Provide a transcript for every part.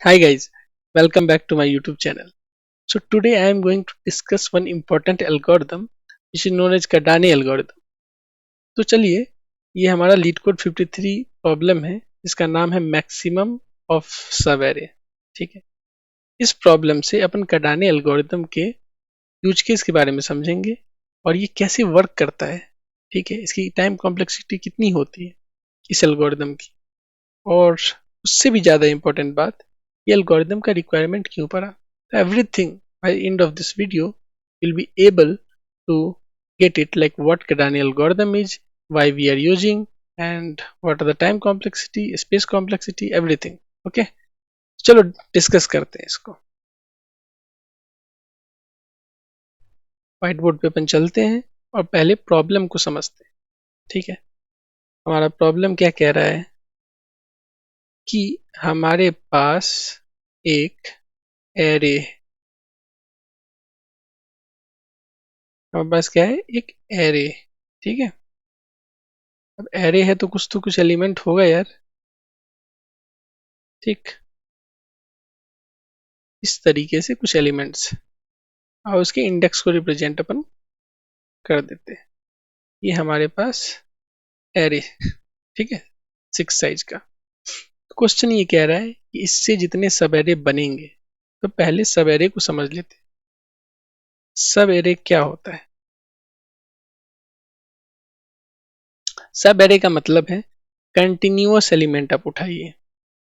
Hi guys, welcome back to my YouTube channel. So today I am going to discuss one important algorithm which is known as Cardano algorithm. तो चलिए ये हमारा leet code 53 problem है जिसका नाम है maximum of सब array. ठीक है, इस प्रॉब्लम से अपन Cardano एल्गोरिथम के यूज केस के बारे में समझेंगे और ये कैसे वर्क करता है। ठीक है, इसकी टाइम कॉम्प्लेक्सिटी कितनी होती है इस एल्गोरिथम की, और उससे भी ज़्यादा इम्पोर्टेंट बात, ये एल्गोरिदम का रिक्वायरमेंट क्यों पड़ा। Everything by the end of this video will be able to get it, like what Cardano algorithm is, why we are using, and what are the time complexity, space complexity, everything. Okay, चलो discuss करते हैं इसको। White board पे अपन चलते हैं और पहले problem को समझते हैं। ठीक है, हमारा प्रॉब्लम क्या कह रहा है कि हमारे पास एक एरे, हमारे पास क्या है, एक एरे। ठीक है, अब एरे है तो कुछ एलिमेंट होगा यार। ठीक, इस तरीके से कुछ एलिमेंट्स और उसके इंडेक्स को रिप्रेजेंट अपन कर देते हैं। ये हमारे पास एरे, ठीक है, 6 साइज का। क्वेश्चन ये कह रहा है कि इससे जितने सब एरे बनेंगे, तो पहले सब एरे को समझ लेते हैं। सब एरे क्या होता है? सब एरे का मतलब है कंटिन्यूअस एलिमेंट आप उठाइए।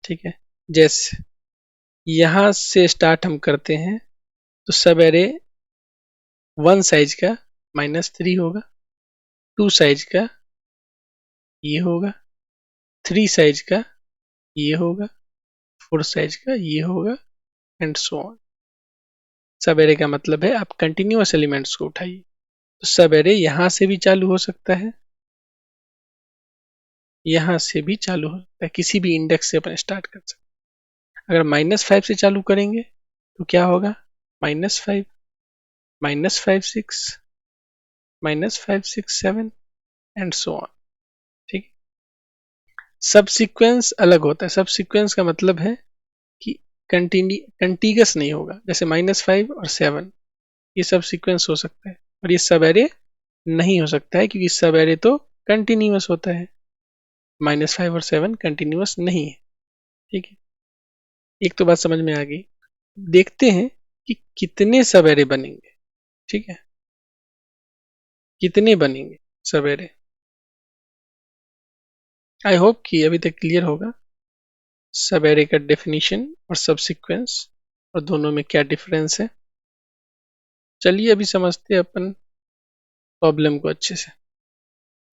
ठीक है, जैसे यहां से स्टार्ट हम करते हैं तो सब एरे 1 साइज का -3 होगा, 2 साइज का ये होगा, 3 साइज का ये होगा, 4 साइज का ये होगा, एंड सो ऑन। सब एरे का मतलब है आप कंटिन्यूअस एलिमेंट्स को उठाइए। तो सब एरे यहां से भी चालू हो सकता है, यहां से भी चालू हो सकता है, किसी भी इंडेक्स से अपन स्टार्ट कर सकते हैं। अगर -5 से चालू करेंगे तो क्या होगा, -5, -5 6, -5 6 7 एंड सो ऑन। ठीक, सब सीक्वेंस अलग होता है। सब सीक्वेंस का मतलब है कि कंटीगस नहीं होगा। जैसे -5 और 7 ये सब सीक्वेंस हो सकता है, और ये सब एरे नहीं हो सकता है क्योंकि सब एरे तो कंटिन्यूअस होता है। -5 और 7 कंटिन्यूअस नहीं है। ठीक है, एक तो बात समझ में आ गई। देखते हैं कि कितने सब एरे बनेंगे। ठीक है, कितने बनेंगे सब एरे। आई होप कि अभी तक क्लियर होगा सब एरे का डेफिनेशन और सब सीक्वेंस और दोनों में क्या डिफरेंस है। चलिए अभी समझते हैं अपन प्रॉब्लम को अच्छे से।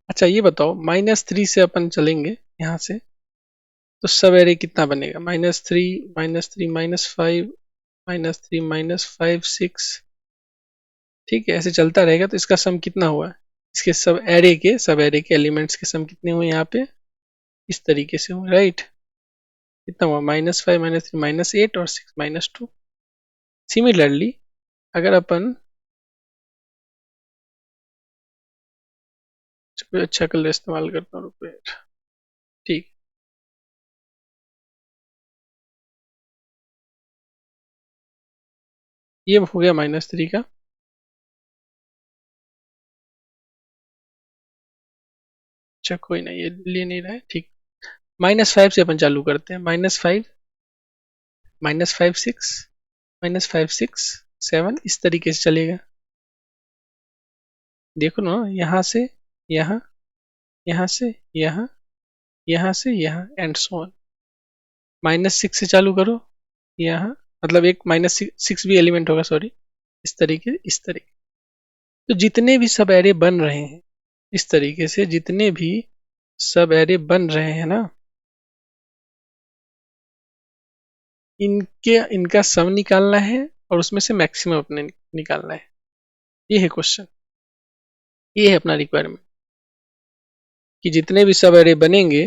अच्छा ये बताओ, -3 से अपन चलेंगे यहाँ से, तो सब एरे कितना बनेगा? -3, -3 -5, -3 -5 6। ठीक है, ऐसे चलता रहेगा तो इसका सम कितना हुआ? इसके सब एरे के एलिमेंट्स के सम कितने हुए यहाँ पे? इस तरीके से हुए, राइट। कितना हुआ? -5 -3 -8 और 6 -2। सिमिलरली अगर अपन अच्छा कलर इस्तेमाल करता हूँ, रुपये, ठीक, ये हो गया -3 का। अच्छा कोई ना, ये ले नहीं रहा है, ठीक। -5 से अपन चालू करते हैं। -5, -5 6, -5 6 7, इस तरीके से चलेगा। देखो ना, यहाँ से यहाँ, यहाँ से यहाँ, यहाँ से यहाँ, एंड सो ऑन। -6 से चालू करो यहाँ, मतलब एक -6 भी एलिमेंट होगा, सॉरी। इस तरीके तो जितने भी सब एरे बन रहे हैं, इस तरीके से जितने भी सब एरे बन रहे हैं ना, इनका सम निकालना है और उसमें से मैक्सिमम अपने निकालना है। ये है क्वेश्चन, ये है अपना रिक्वायरमेंट कि जितने भी सब एरे बनेंगे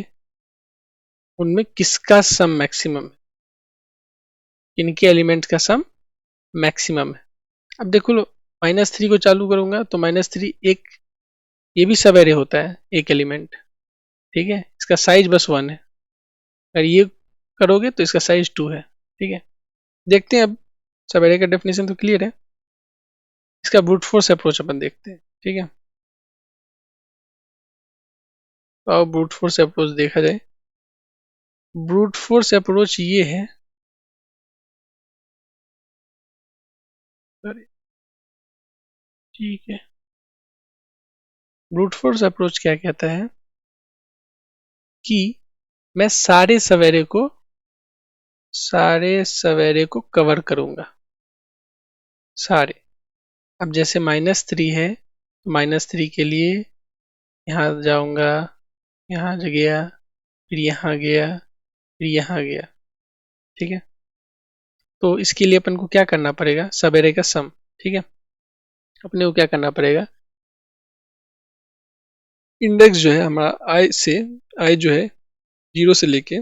उनमें किसका सम मैक्सिमम है, इनके एलिमेंट्स का सम मैक्सिमम है। अब देखो लो, -3 को चालू करूंगा तो -3 एक, ये भी सब एरे होता है, एक एलिमेंट। ठीक है, इसका साइज बस 1 है। अगर ये करोगे तो इसका साइज 2 है। ठीक है, देखते हैं अब। सब एरे का डेफिनेशन तो क्लियर है, इसका ब्रूट फोर्स अप्रोच अपन देखते हैं। ठीक है, तो अब ब्रूट फोर्स अप्रोच देखा जाए। ब्रूट फोर्स अप्रोच ये है, ठीक है, ब्रूट फोर्स अप्रोच क्या कहता है कि मैं सारे सवेरे को कवर करूंगा, सारे। अब जैसे -3 है, तो -3 के लिए यहाँ जाऊंगा, यहाँ गया, फिर यहाँ गया, फिर यहाँ गया। ठीक है, तो इसके लिए अपन को क्या करना पड़ेगा, सवेरे का सम। ठीक है, अपने को क्या करना पड़ेगा, इंडेक्स जो है हमारा आई जो है 0 से लेके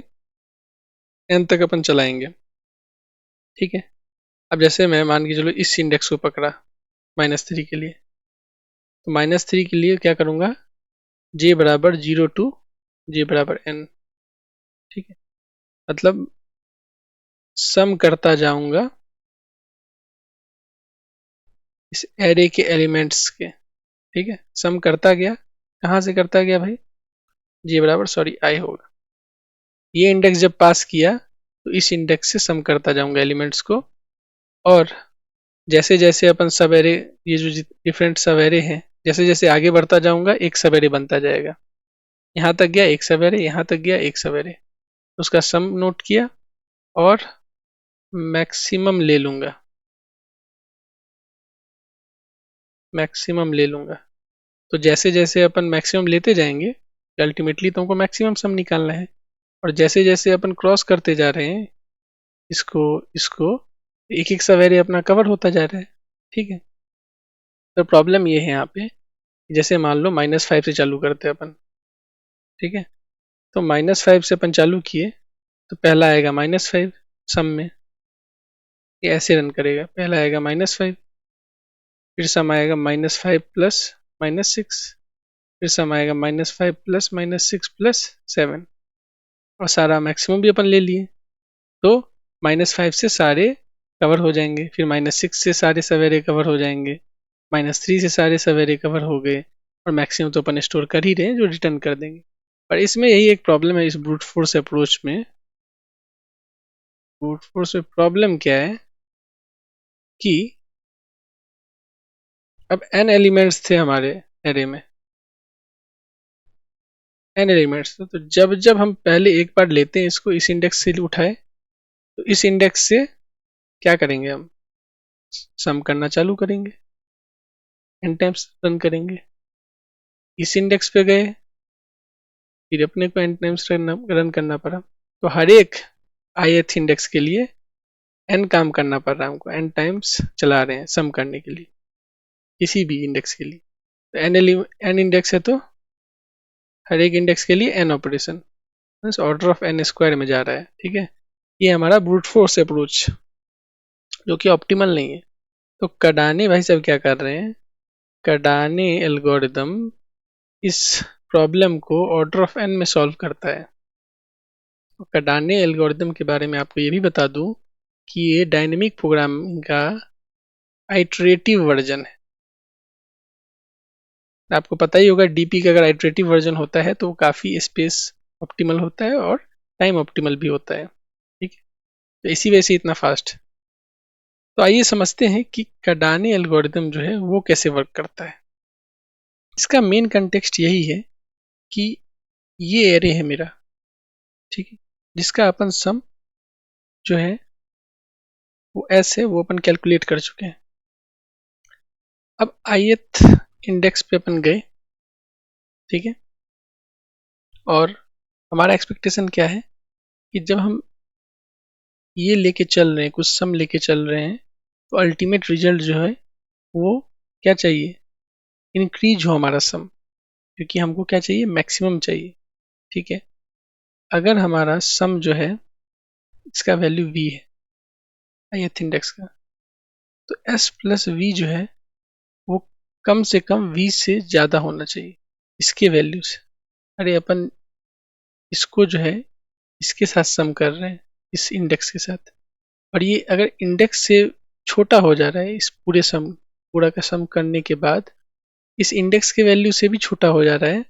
n तक अपन चलाएंगे। ठीक है, अब जैसे मैं मान के चलो इस इंडेक्स को पकड़ा -3 के लिए, तो -3 के लिए क्या करूंगा, j बराबर 0 टू j बराबर n। ठीक है, मतलब सम करता जाऊंगा इस एरे के एलिमेंट्स के। ठीक है, सम करता गया, कहाँ से करता गया भाई, j बराबर सॉरी i होगा। ये इंडेक्स जब पास किया तो इस इंडेक्स से सम करता जाऊंगा एलिमेंट्स को, और जैसे जैसे अपन सब एरे, ये जो डिफरेंट सब एरे हैं, जैसे जैसे आगे बढ़ता जाऊंगा एक सब एरे बनता जाएगा। यहाँ तक गया एक सब एरे, यहाँ तक गया एक सब एरे, उसका सम नोट किया और मैक्सिमम ले लूंगा, मैक्सिमम ले लूंगा। तो जैसे जैसे अपन मैक्सिमम लेते जाएंगे, अल्टीमेटली तुमको मैक्सिमम सम निकालना है, और जैसे जैसे अपन क्रॉस करते जा रहे हैं इसको इसको, एक एक सवेरे अपना कवर होता जा रहा है। ठीक है, तो प्रॉब्लम ये है यहाँ पे, जैसे मान लो -5 से चालू करते हैं अपन। ठीक है, तो -5 से अपन चालू किए, तो पहला आएगा -5 सम में, ये ऐसे रन करेगा, पहला आएगा -5, फिर सम आएगा -5 प्लस -6, फिर सम आएगा -5 प्लस -6 प्लस 7, और सारा मैक्सिमम भी अपन ले लिए, तो -5 से सारे कवर हो जाएंगे, फिर -6 से सारे सवेरे कवर हो जाएंगे, -3 से सारे सवेरे कवर हो गए, और मैक्सिमम तो अपन स्टोर कर ही रहे हैं जो रिटर्न कर देंगे। पर इसमें यही एक प्रॉब्लम है, इस ब्रूट फोर्स अप्रोच में। ब्रूट फोर्स में प्रॉब्लम क्या है कि अब n एलिमेंट्स थे हमारे एरे में, n एलिमेंट्स थे, तो जब जब हम पहले एक बार लेते हैं इसको, इस इंडेक्स से उठाए, तो इस इंडेक्स से क्या करेंगे, हम सम करना चालू करेंगे, n टाइम्स रन करेंगे। इस इंडेक्स पे गए, फिर अपने को n टाइम्स रन करना पड़ा, तो हर एक ith इंडेक्स के लिए n काम करना पड़ रहा है हमको, n टाइम्स चला रहे हैं सम करने के लिए, किसी भी इंडेक्स के लिए। तो n इंडेक्स है, तो हर एक इंडेक्स के लिए n operation, order of n square में जा रहा है। ठीक है, ये हमारा ब्रूट फोर्स अप्रोच, जो कि ऑप्टिमल नहीं है। तो कडाने भाई साहब क्या कर रहे हैं, कडाने एल्गोरिदम इस प्रॉब्लम को ऑर्डर ऑफ n में सॉल्व करता है। तो कडाने एल्गोरिदम के बारे में आपको ये भी बता दूं कि ये डायनेमिक प्रोग्रामिंग का आइटरेटिव वर्जन है। आपको पता ही होगा, डीपी का अगर आइटरेटिव वर्जन होता है तो वो काफ़ी स्पेस ऑप्टिमल होता है और टाइम ऑप्टिमल भी होता है। ठीक है, तो इसी वजह से इतना फास्ट। तो आइए समझते हैं कि कार्डाने एल्गोरिदम जो है वो कैसे वर्क करता है। इसका मेन कंटेक्स्ट यही है कि ये एरे है मेरा, ठीक है, जिसका अपन सम जो है वो एस है, वो अपन कैलकुलेट कर चुके हैं। अब ith इंडेक्स पे अपन गए, ठीक है, और हमारा एक्सपेक्टेशन क्या है कि जब हम ये लेके चल रहे हैं, कुछ सम लेके चल रहे हैं, तो अल्टीमेट रिजल्ट जो है वो क्या चाहिए, इंक्रीज हो हमारा सम, क्योंकि हमको क्या चाहिए, मैक्सिमम चाहिए। ठीक है, अगर हमारा सम जो है इसका वैल्यू v है ith इंडेक्स का, तो s प्लस v जो है वो कम से कम v से ज़्यादा होना चाहिए इसके वैल्यू से। अरे अपन इसको जो है इसके साथ सम कर रहे हैं, इस इंडेक्स के साथ, और ये अगर इंडेक्स से छोटा हो जा रहा है, इस पूरा का सम करने के बाद इस इंडेक्स के वैल्यू से भी छोटा हो जा रहा है,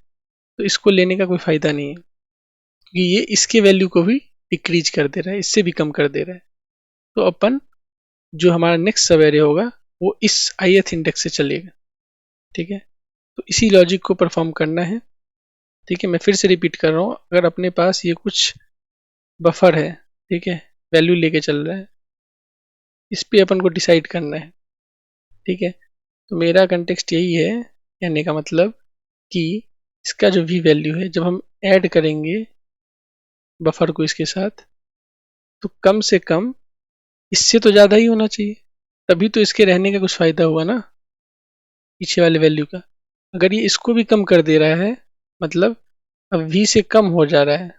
तो इसको लेने का कोई फायदा नहीं है, क्योंकि ये इसके वैल्यू को भी डिक्रीज कर दे रहा है, इससे भी कम कर दे रहा है। तो अपन जो हमारा नेक्स्ट सब एरे होगा वो इस ith इंडेक्स से चलेगा। ठीक है, तो इसी लॉजिक को परफॉर्म करना है। ठीक है, मैं फिर से रिपीट कर रहा हूँ, अगर अपने पास ये कुछ बफर है, ठीक है, वैल्यू लेके चल रहा है, इस पे अपन को डिसाइड करना है। ठीक है, तो मेरा कंटेक्स्ट यही है, कहने का मतलब कि इसका जो भी वैल्यू है जब हम ऐड करेंगे बफर को इसके साथ, तो कम से कम इससे तो ज़्यादा ही होना चाहिए, तभी तो इसके रहने का कुछ फ़ायदा हुआ ना पीछे वाले वैल्यू का। अगर ये इसको भी कम कर दे रहा है, मतलब अब v से कम हो जा रहा है,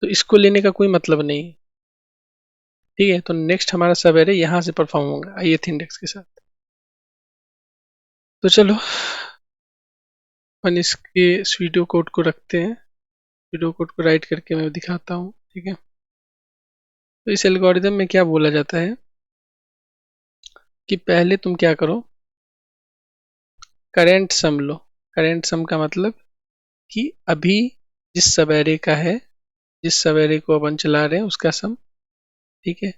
तो इसको लेने का कोई मतलब नहीं। ठीक है, तो नेक्स्ट हमारा सब एरे यहाँ से परफॉर्म होगा ith इंडेक्स के साथ। तो चलो अपन इसके इस वीडियो कोड को रखते हैं, वीडियो कोड को राइट करके मैं दिखाता हूँ। ठीक है, तो इस एल्गोरिदम में क्या बोला जाता है कि पहले तुम क्या करो, करेंट सम लो। करेंट सम का मतलब कि अभी जिस सब एरे का है, जिस सब एरे को अपन चला रहे हैं उसका सम। ठीक है,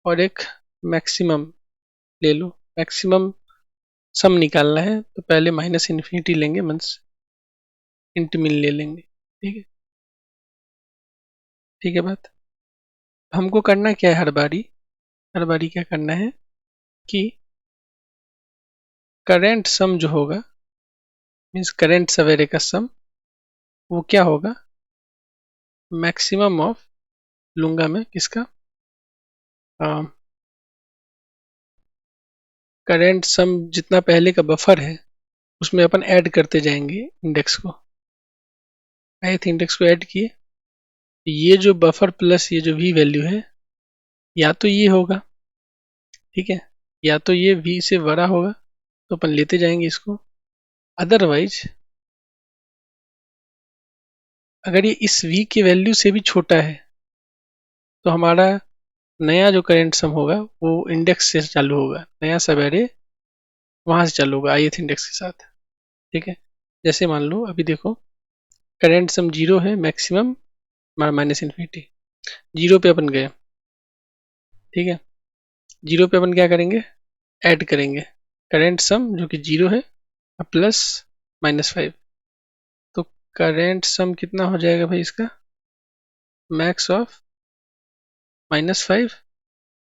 और एक मैक्सिमम ले लो, मैक्सिमम सम निकालना है, तो पहले माइनस इन्फिनिटी लेंगे, मीन्स इंटमिन ले लेंगे। ठीक है, ठीक है बात। हमको करना क्या है, हर बारी क्या करना है कि करेंट सम जो होगा, मीन्स करेंट सवेरे का सम, वो क्या होगा, मैक्सिमम ऑफ लूंगा मैं किसका, करेंट सम जितना पहले का बफर है उसमें अपन ऐड करते जाएंगे इंडेक्स को, ith इंडेक्स को ऐड किए, ये जो बफर प्लस ये जो v वैल्यू है, या तो ये होगा, ठीक है, या तो ये v से बड़ा होगा, तो अपन लेते जाएंगे इसको। अदरवाइज अगर ये इस v के वैल्यू से भी छोटा है, तो हमारा नया जो करेंट सम होगा वो इंडेक्स से चालू होगा, नया सब एरे वहां से चालू होगा ith इंडेक्स के साथ। ठीक है, जैसे मान लो अभी देखो, करेंट सम 0 है, मैक्सिमम माइनस इन्फिनिटी, 0 पे अपन गए। ठीक है, 0 पे अपन क्या करेंगे, ऐड करेंगे करेंट सम जो कि 0 है प्लस -5, तो करेंट सम कितना हो जाएगा भाई इसका, मैक्स ऑफ -5,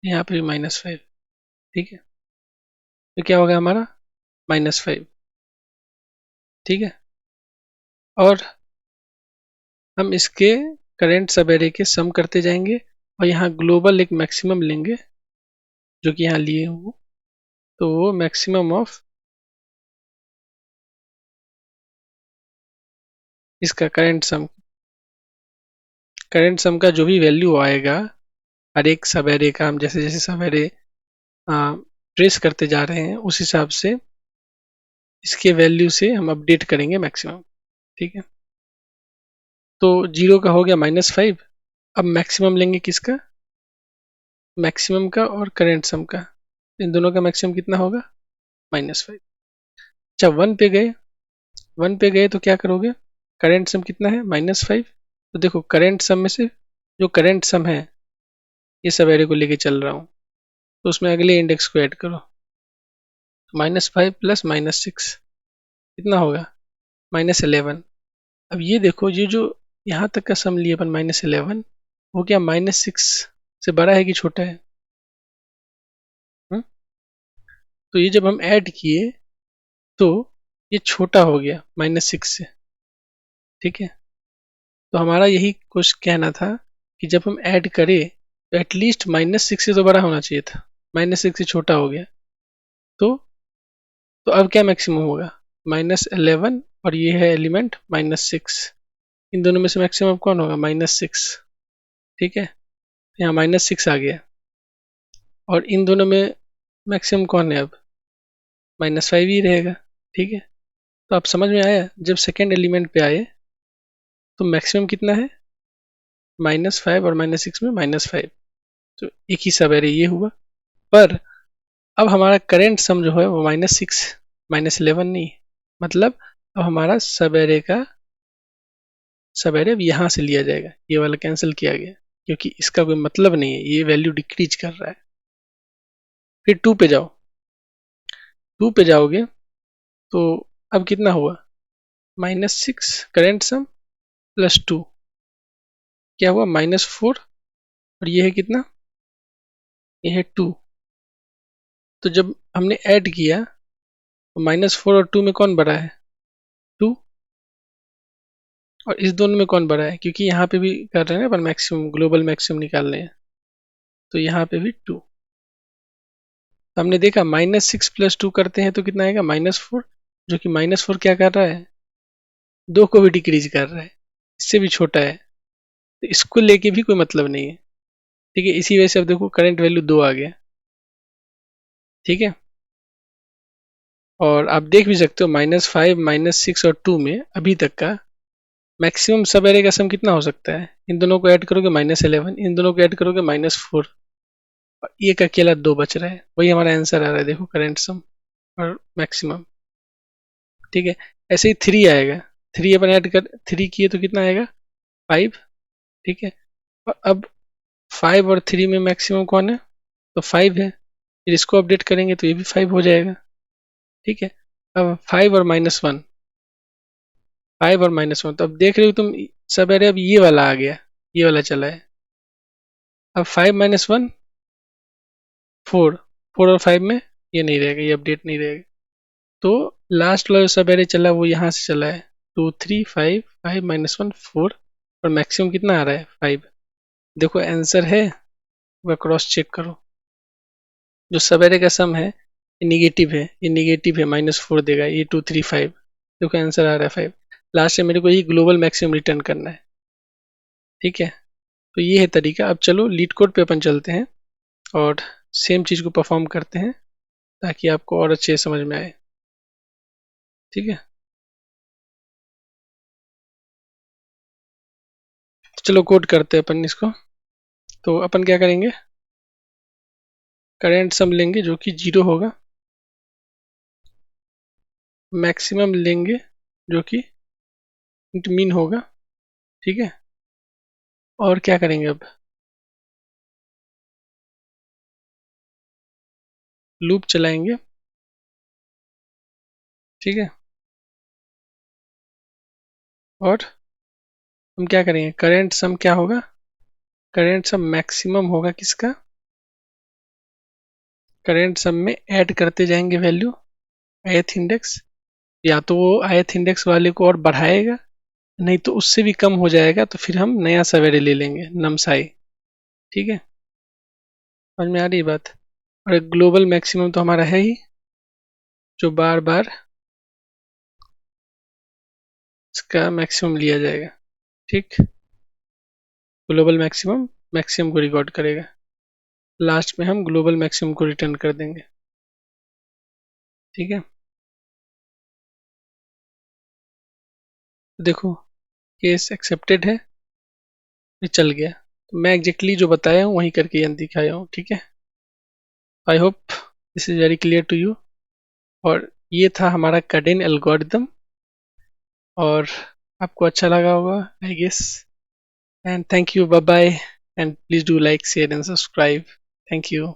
यहाँ पे भी -5। ठीक है, तो क्या होगा हमारा -5। ठीक है, और हम इसके करेंट सब एरे के सम करते जाएंगे, और यहाँ ग्लोबल एक मैक्सिमम लेंगे जो कि यहाँ लिए हुए, तो वो मैक्सिमम ऑफ इसका करेंट सम का जो भी वैल्यू आएगा हर एक सब एरे का, हम जैसे जैसे सब एरे ट्रेस करते जा रहे हैं उस हिसाब से इसके वैल्यू से हम अपडेट करेंगे मैक्सिमम। ठीक है, तो 0 का हो गया -5, अब मैक्सिमम लेंगे किसका, मैक्सिमम का और करेंट सम का, इन दोनों का मैक्सिमम कितना होगा -5। अच्छा 1 पे गए, 1 पे गए तो क्या करोगे, करेंट सम कितना है -5, तो देखो करेंट सम में से जो करेंट सम है ये सब एरे को लेके चल रहा हूँ, तो उसमें अगले इंडेक्स को ऐड करो, -5 प्लस -6 कितना होगा -11। अब ये देखो, ये जो यहाँ तक का सम लिए अपन -11, वो क्या -6 से बड़ा है कि छोटा है, हुँ? तो ये जब हम ऐड किए तो ये छोटा हो गया -6 से। ठीक है, तो हमारा यही कुछ कहना था कि जब हम ऐड करें तो एटलीस्ट -6 से तो बड़ा होना चाहिए था, -6 से छोटा हो गया, तो अब क्या मैक्सिमम होगा, -11, और ये है एलिमेंट -6, इन दोनों में से मैक्सिमम कौन होगा -6। ठीक है, यहाँ -6 आ गया, और इन दोनों में मैक्सिमम कौन है अब, -5 ही रहेगा। ठीक है, तो आप समझ में आया, जब सेकेंड एलिमेंट पे आए तो मैक्सिमम कितना है, -5 और -6 में -5, तो एक ही सब एरे ये हुआ। पर अब हमारा करेंट सम जो है वो -6 -11 नहीं, मतलब अब हमारा सब एरे यहाँ से लिया जाएगा, ये वाला कैंसिल किया गया क्योंकि इसका कोई मतलब नहीं है, ये वैल्यू डिक्रीज कर रहा है। फिर 2 पे जाओ, 2 पे जाओगे तो अब कितना हुआ, -6 करेंट सम +2 क्या हुआ, -4, और ये है कितना, ये है 2। तो जब हमने ऐड किया तो -4 और 2 में कौन बड़ा है, 2, और इस दोनों में कौन बड़ा है, क्योंकि यहाँ पे भी कर रहे हैं ना अपन मैक्सिमम, ग्लोबल मैक्सिमम निकाल रहे हैं, तो यहाँ पे भी 2। तो हमने देखा -6 + 2 करते हैं तो कितना आएगा, -4, जो कि -4 क्या कर रहा है, 2 को भी डिक्रीज कर रहा है, इससे भी छोटा है, तो इसको लेके भी कोई मतलब नहीं है। ठीक है, इसी वजह से अब देखो करंट वैल्यू 2 आ गया। ठीक है, और आप देख भी सकते हो -5 -6 और 2 में अभी तक का मैक्सिमम सब एरे का सम कितना हो सकता है, इन दोनों को ऐड करोगे -11, इन दोनों को ऐड करोगे -4, और एक अकेला 2 बच रहा है, वही हमारा आंसर आ रहा है, देखो करंट सम और मैक्सिमम। ठीक है, ऐसे ही 3 आएगा, 3 अपन ऐड कर 3 किए तो कितना आएगा, 5। ठीक है, और अब 5 और 3 में मैक्सिमम कौन है, तो 5 है, फिर इसको अपडेट करेंगे तो ये भी 5 हो जाएगा। ठीक है, अब 5 और -1, 5 और -1, तो अब देख रहे हो तुम सब एरे, अब ये वाला आ गया, ये वाला चला है। अब 5 -1 4, 4 और 5 में ये नहीं रहेगा, ये अपडेट नहीं रहेगा, तो लास्ट वाला जो सब एरे चला वो यहाँ से चला है, 2 3 5, 5 -1 4, और मैक्सिमम कितना आ रहा है, 5। देखो आंसर है, वह क्रॉस चेक करो, जो सब एरे का सम है ये निगेटिव है, ये निगेटिव है, -4 देगा, ये 2 3 5, देखो आंसर आ रहा है 5। लास्ट में मेरे को ये ग्लोबल मैक्सिमम रिटर्न करना है। ठीक है, तो ये है तरीका। अब चलो लीड कोड पे अपन चलते हैं और सेम चीज़ को परफॉर्म करते हैं ताकि आपको और अच्छे से समझ में आए। ठीक है, चलो कोड करते हैं अपन इसको। तो अपन क्या करेंगे, करेंट सम लेंगे जो कि 0 होगा, मैक्सिमम लेंगे जो कि मीन होगा। ठीक है, और क्या करेंगे, अब लूप चलाएंगे। ठीक है, और हम क्या करेंगे, करेंट सम क्या होगा, करेंट सम मैक्सिमम होगा किसका, करेंट सम में ऐड करते जाएंगे वैल्यू ith इंडेक्स, या तो वो ith इंडेक्स वाले को और बढ़ाएगा, नहीं तो उससे भी कम हो जाएगा, तो फिर हम नया सवेरे ले लेंगे नमसाई। ठीक है, समझ में आ रही बात। और एक ग्लोबल मैक्सिमम तो हमारा है ही, जो बार बार इसका मैक्सिमम लिया जाएगा। ठीक, ग्लोबल मैक्सिमम मैक्सिमम को रिकॉर्ड करेगा, लास्ट में हम ग्लोबल मैक्सिमम को रिटर्न कर देंगे। ठीक है, देखो केस एक्सेप्टेड है, ये चल गया, तो मैं एग्जैक्टली जो बताया हूँ वही करके यहाँ दिखाया हूँ। ठीक है, I hope this is very clear to you. और ये था हमारा कडेन एल्गोरिदम, और आपको अच्छा लगा होगा I guess, and thank you, bye bye, and please do like share and subscribe. Thank you.